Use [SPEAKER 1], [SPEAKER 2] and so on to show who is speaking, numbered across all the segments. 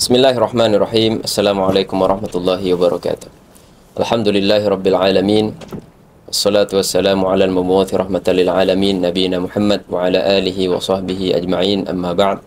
[SPEAKER 1] Bismillahirrahmanirrahim. Assalamualaikum warahmatullahi wabarakatuh. Alhamdulillahi rabbil alamin. Wassalatu wassalamu ala al-mabu'uthi rahmatan lil alamin nabiyina Muhammad wa ala alihi wa sahbihi ajma'in, amma ba'd.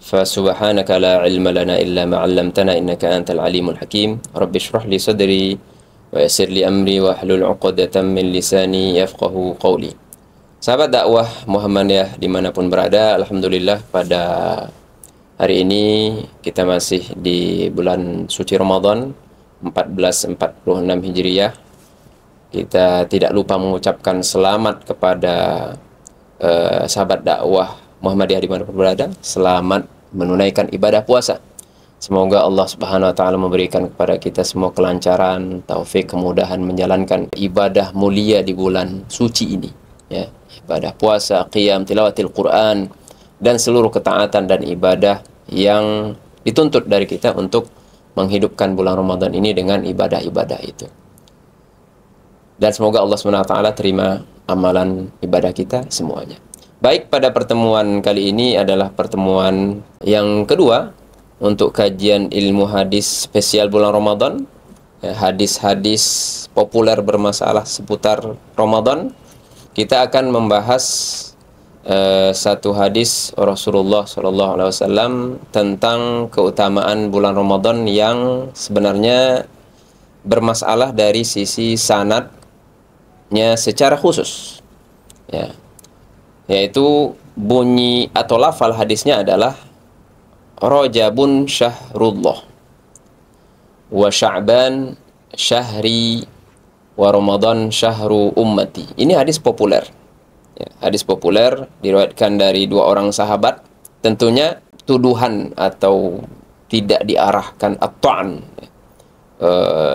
[SPEAKER 1] Fa subhanaka la ilma lana illa ma 'allamtana innaka antal alimul hakim. Rabbi shrah li sadri wa yassir li amri wa hlul 'uqdatam min lisani yafqahu qawli. Sahabat dakwah Muhammadiyah dimanapun berada, alhamdulillah pada hari ini kita masih di bulan suci Ramadan 1446 Hijriah. Kita tidak lupa mengucapkan selamat kepada sahabat dakwah Muhammadiyah dimanapun berada, selamat menunaikan ibadah puasa. Semoga Allah Subhanahu wa taala memberikan kepada kita semua kelancaran, taufik, kemudahan menjalankan ibadah mulia di bulan suci ini, ya. Ibadah puasa, qiyam, tilawatil Quran, dan seluruh ketaatan dan ibadah yang dituntut dari kita untuk menghidupkan bulan Ramadan ini dengan ibadah-ibadah itu. Dan semoga Allah SWT terima amalan ibadah kita semuanya. Baik, pada pertemuan kali ini adalah pertemuan yang kedua untuk kajian ilmu hadis spesial bulan Ramadan. Hadis-hadis populer bermasalah seputar Ramadan. Kita akan membahas satu hadis Rasulullah SAW tentang keutamaan bulan Ramadan yang sebenarnya bermasalah dari sisi sanadnya secara khusus, ya. Yaitu bunyi atau lafal hadisnya adalah Rajabun syahrullah wa Sya'ban syahri wa Ramadan syahru ummati. Ini hadis populer. Ya, hadis populer diriwayatkan dari dua orang sahabat. Tentunya tuduhan atau tidak diarahkan at-ta'n,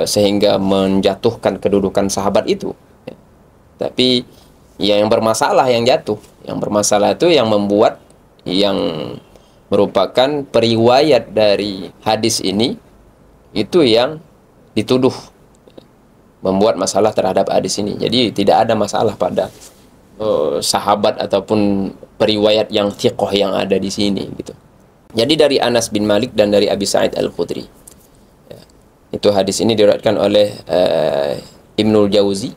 [SPEAKER 1] sehingga menjatuhkan kedudukan sahabat itu, ya. Tapi yang bermasalah yang jatuh. Yang bermasalah itu yang membuat, yang merupakan periwayat dari hadis ini, itu yang dituduh membuat masalah terhadap hadis ini. Jadi tidak ada masalah pada sahabat ataupun periwayat yang thiqah yang ada di sini, gitu. Jadi dari Anas bin Malik dan dari Abi Sa'id Al-Khudri, ya. Itu hadis ini diriwayatkan oleh Ibnul Jauzi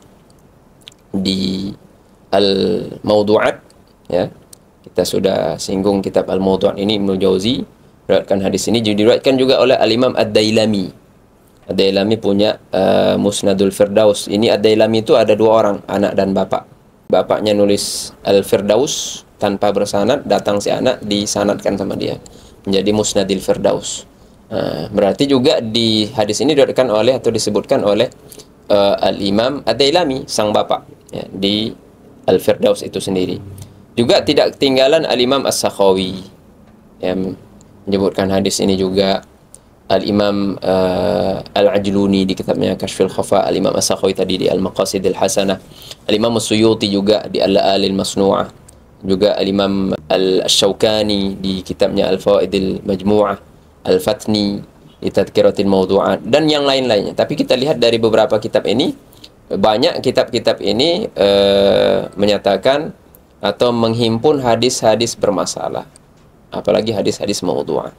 [SPEAKER 1] di Al-Mawdu'at, ya. Kita sudah singgung kitab Al-Mawdu'at ini. Ibnul Jauzi diriwayatkan hadis ini, diriwayatkan juga oleh Al-Imam Ad-Dailami. Ad-Dailami punya Musnadul Firdaus. Ini Ad-Dailami itu ada dua orang, anak dan bapak. Bapaknya nulis Al-Firdaus tanpa bersanad, datang si anak disanadkan sama dia menjadi Musnadil Firdaus. Berarti juga di hadis ini diriwayatkan oleh atau disebutkan oleh Al-Imam Ad-Dailami, sang bapak, ya, di Al-Firdaus itu sendiri. Juga tidak ketinggalan Al-Imam As-Sakhawi yang menyebutkan hadis ini juga. Al-Imam Al-Ajluni di kitabnya Kashful Khafa, Al-Imam As-Sakhawi tadi di Al-Maqasidil Hasanah, Al-Imam As-Suyuti juga di Al-La'alil Masnu'ah, juga Al-Imam Al-Shawkani di kitabnya Al-Fawaidil Majmu'ah, Al-Fatni di Tadhkiratil Mawdu'at, dan yang lain-lainnya. Tapi kita lihat dari beberapa kitab ini, banyak kitab-kitab ini menyatakan atau menghimpun hadis-hadis bermasalah, apalagi hadis-hadis mawdu'ah.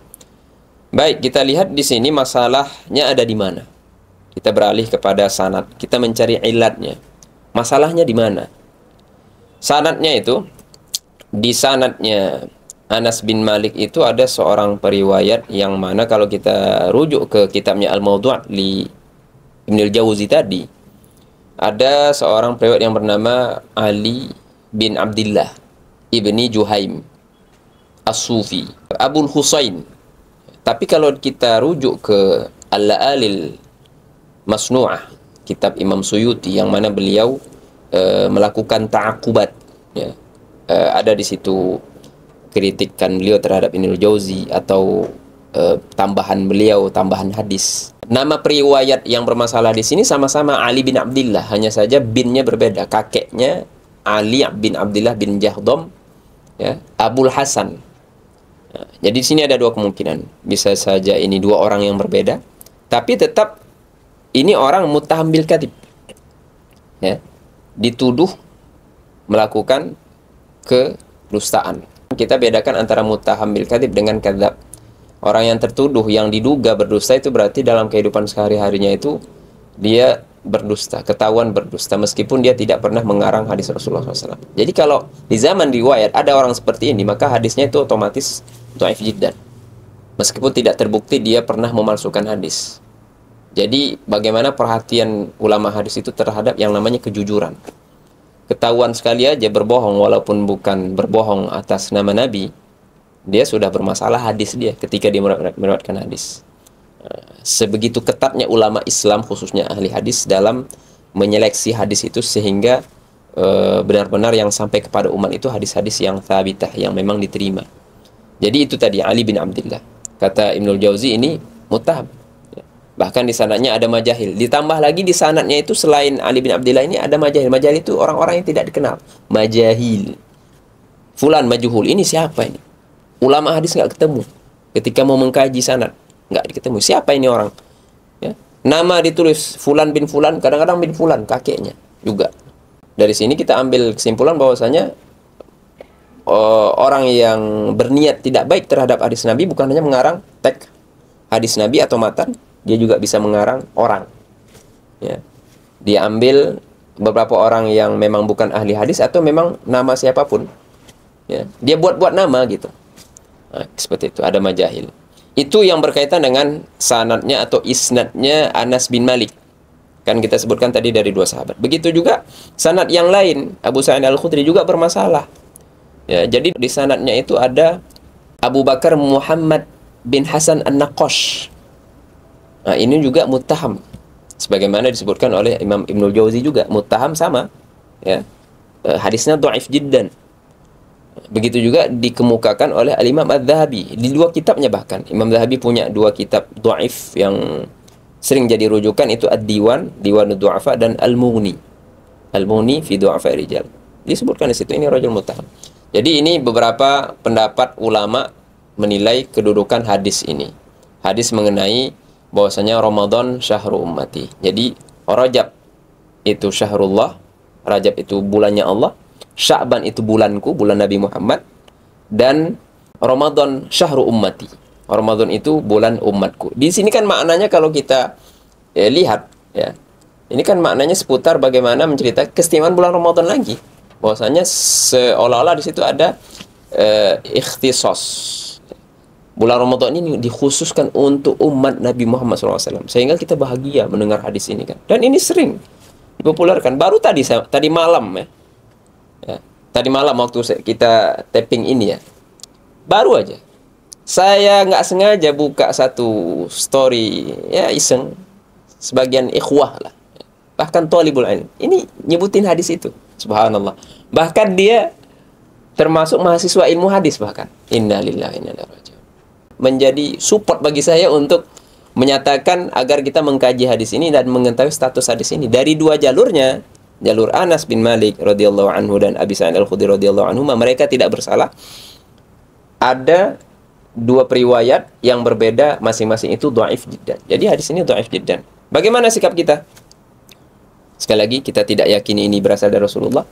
[SPEAKER 1] Baik, kita lihat di sini masalahnya ada di mana. Kita beralih kepada sanad. Kita mencari ilatnya. Masalahnya di mana? Sanadnya itu, di sanadnya Anas bin Malik itu ada seorang periwayat yang mana kalau kita rujuk ke kitabnya Al-Mawdu' li Ibnul Jauzi tadi, ada seorang periwayat yang bernama Ali bin Abdillah ibni Juhaim As-Sufi, Abul Husain. Tapi kalau kita rujuk ke Al-La'alil Masnu'ah, kitab Imam Suyuti, yang mana beliau melakukan ta'aqubat, ya. Ada di situ kritikan beliau terhadap Ibnul Jauzi atau tambahan beliau, tambahan hadis. Nama periwayat yang bermasalah di sini sama-sama Ali bin Abdillah, hanya saja binnya berbeda. Kakeknya Ali bin Abdillah bin Jahdam, ya, Abul Hasan. Nah, jadi di sini ada dua kemungkinan. Bisa saja ini dua orang yang berbeda, tapi tetap ini orang muttaham bil kadzib, ya, dituduh melakukan kedustaan. Kita bedakan antara muttaham bil kadzib dengan kadzab. Orang yang tertuduh, yang diduga berdusta itu berarti dalam kehidupan sehari-harinya itu dia berdusta, ketahuan berdusta meskipun dia tidak pernah mengarang hadis Rasulullah SAW. Jadi kalau di zaman riwayat ada orang seperti ini, maka hadisnya itu otomatis dhaif jiddan. Meskipun tidak terbukti dia pernah memalsukan hadis. Jadi bagaimana perhatian ulama hadis itu terhadap yang namanya kejujuran. Ketahuan sekali aja berbohong walaupun bukan berbohong atas nama Nabi, dia sudah bermasalah hadis dia ketika dia meriwayatkan hadis. Sebegitu ketatnya ulama Islam khususnya ahli hadis dalam menyeleksi hadis itu sehingga benar-benar yang sampai kepada umat itu hadis-hadis yang thabitah, yang memang diterima. Jadi itu tadi Ali bin Abdullah. Kata Ibnul Jauzi ini muttaham. Bahkan di sanadnya ada majahil. Ditambah lagi di sanadnya itu selain Ali bin Abdullah ini ada majahil. Majahil itu orang-orang yang tidak dikenal. Majahil. Fulan majhul. Ini siapa ini? Ulama hadis nggak ketemu. Ketika mau mengkaji sanad, nggak ketemu. Siapa ini orang? Ya. Nama ditulis Fulan bin Fulan. Kadang-kadang bin Fulan, kakeknya juga. Dari sini kita ambil kesimpulan bahwasanya orang yang berniat tidak baik terhadap hadis Nabi bukan hanya mengarang teks hadis Nabi atau matan, dia juga bisa mengarang orang. Ya. Dia ambil beberapa orang yang memang bukan ahli hadis atau memang nama siapapun. Ya. Dia buat-buat nama gitu. Nah, seperti itu, ada majahil. Itu yang berkaitan dengan sanadnya atau isnadnya Anas bin Malik. Kan kita sebutkan tadi dari dua sahabat. Begitu juga sanad yang lain, Abu Sa'id Al-Khudri juga bermasalah. Ya, jadi di sanadnya itu ada Abu Bakar Muhammad bin Hasan An-Naqash. Nah, ini juga muttaham. Sebagaimana disebutkan oleh Imam Ibnul Jauzi juga, muttaham sama. Ya. Hadisnya dhaif jiddan. Begitu juga dikemukakan oleh Al-Imam Adz-Dzahabi di dua kitabnya bahkan. Imam Dzahabi punya dua kitab dhaif yang sering jadi rujukan, itu Ad-Diwan, Diwanud Du'afa, dan Al-Mughni. Al-Mughni fi Du'afa Rijal. Disebutkan di situ ini rajul muttaham. Jadi ini beberapa pendapat ulama menilai kedudukan hadis ini. Hadis mengenai bahwasanya Ramadan syahrul ummati. Jadi Rajab itu syahrullah, Rajab itu bulannya Allah, Sya'ban itu bulanku, bulan Nabi Muhammad, dan Ramadan syahrul ummati. Ramadan itu bulan umatku. Di sini kan maknanya kalau kita lihat ya. Ini kan maknanya seputar bagaimana menceritakan keistimewaan bulan Ramadan lagi. Bahwasanya seolah-olah di situ ada ikhtisos. Bulan Ramadan ini dikhususkan untuk umat Nabi Muhammad SAW. Sehingga kita bahagia mendengar hadis ini kan. Dan ini sering dipopulerkan. Baru tadi malam ya. Tadi malam waktu kita tapping ini ya. Baru aja. Saya nggak sengaja buka satu story ya iseng. Sebagian ikhwah lah. Bahkan thalibul ilm. Ini nyebutin hadis itu. Subhanallah. Bahkan dia termasuk mahasiswa ilmu hadis bahkan. Innalillahi wa inna ilaihi raji'un. Menjadi support bagi saya untuk menyatakan agar kita mengkaji hadis ini dan mengetahui status hadis ini dari dua jalurnya. Jalur Anas bin Malik radhiyallahu anhu dan Abi Sa'id Al-Khudri radhiyallahu anhu, mereka tidak bersalah. Ada dua periwayat yang berbeda, masing-masing itu dhaif jiddan. Jadi hadis ini dhaif jiddan. Bagaimana sikap kita? Sekali lagi, kita tidak yakini ini berasal dari Rasulullah.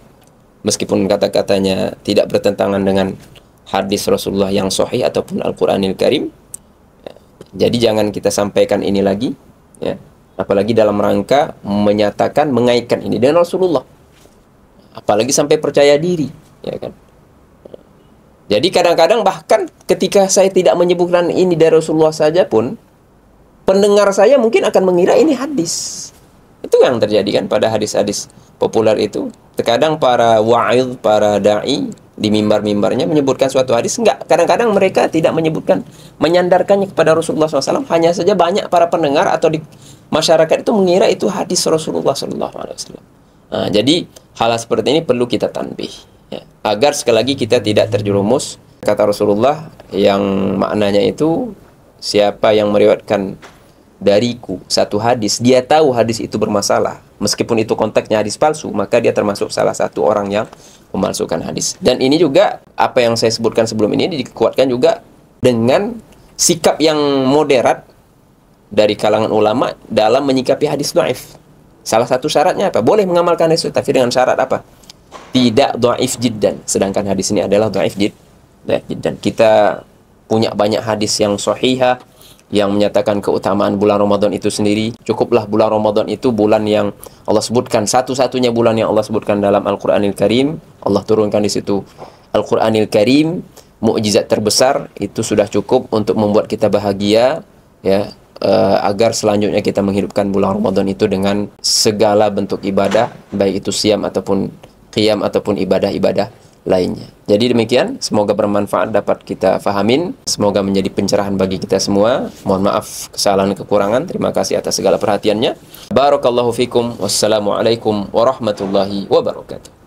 [SPEAKER 1] Meskipun kata-katanya tidak bertentangan dengan hadis Rasulullah yang sahih ataupun Al-Quranil Karim. Jadi jangan kita sampaikan ini lagi. Ya. Apalagi dalam rangka menyatakan, mengaitkan ini dengan Rasulullah. Apalagi sampai percaya diri. Ya kan? Jadi kadang-kadang bahkan ketika saya tidak menyebutkan ini dari Rasulullah saja pun, pendengar saya mungkin akan mengira ini hadis. Itu yang terjadi kan pada hadis-hadis populer itu. Terkadang para wa'idh, para da'i di mimbar-mimbarnya menyebutkan suatu hadis. Enggak, kadang-kadang mereka tidak menyebutkan, menyandarkannya kepada Rasulullah SAW. Hanya saja banyak para pendengar atau di masyarakat itu mengira itu hadis Rasulullah SAW. Nah, jadi hal seperti ini perlu kita tanbih ya, agar sekali lagi kita tidak terjerumus. Kata Rasulullah yang maknanya itu, siapa yang meriwayatkan dariku satu hadis, dia tahu hadis itu bermasalah, meskipun itu konteksnya hadis palsu, maka dia termasuk salah satu orang yang memalsukan hadis. Dan ini juga apa yang saya sebutkan sebelum ini dikuatkan juga dengan sikap yang moderat dari kalangan ulama dalam menyikapi hadis dhaif. Salah satu syaratnya apa? Boleh mengamalkan hadis, tapi dengan syarat apa? Tidak dhaif jiddan. Sedangkan hadis ini adalah dhaif jiddan. Kita punya banyak hadis yang sahihah yang menyatakan keutamaan bulan Ramadan itu sendiri. Cukuplah bulan Ramadan itu bulan yang Allah sebutkan, satu-satunya bulan yang Allah sebutkan dalam Al-Qur'anil Karim. Allah turunkan di situ Al-Qur'anil Karim, mukjizat terbesar, itu sudah cukup untuk membuat kita bahagia, ya, agar selanjutnya kita menghidupkan bulan Ramadan itu dengan segala bentuk ibadah, baik itu siam ataupun qiyam ataupun ibadah-ibadah lainnya. Jadi demikian, semoga bermanfaat, dapat kita fahamin, semoga menjadi pencerahan bagi kita semua. Mohon maaf kesalahan kekurangan. Terima kasih atas segala perhatiannya. Barakallahu fikum. Wassalamualaikum warahmatullahi wabarakatuh.